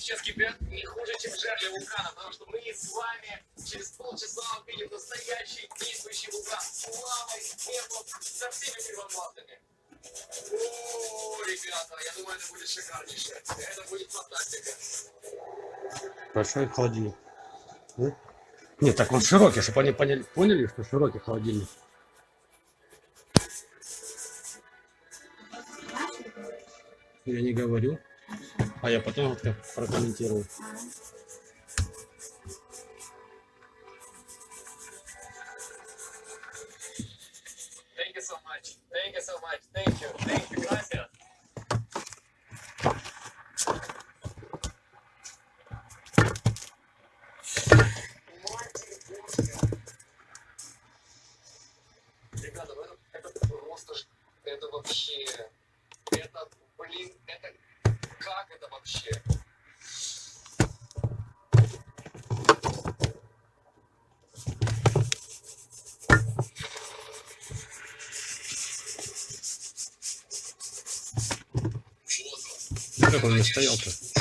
сейчас кипят не хуже, чем в жерле вулкана, потому что мы с вами через полчаса увидим настоящий действующий вулкан с лавой, с небом, со всеми первоплатами. О, ребята, я думаю, это будет шикарнейше. Это будет фантастика. Большой холодильник. Да? Нет, так он широкий, чтобы они поняли, что широкий холодильник. Я не говорю, а я потом как прокомментирую. Thank you so much. Thank you so much. Thank you. Thank you. Gracias. Ребята, ну это просто... Это вообще... Это, блин, это... Как это вообще? Как он не стоял-то?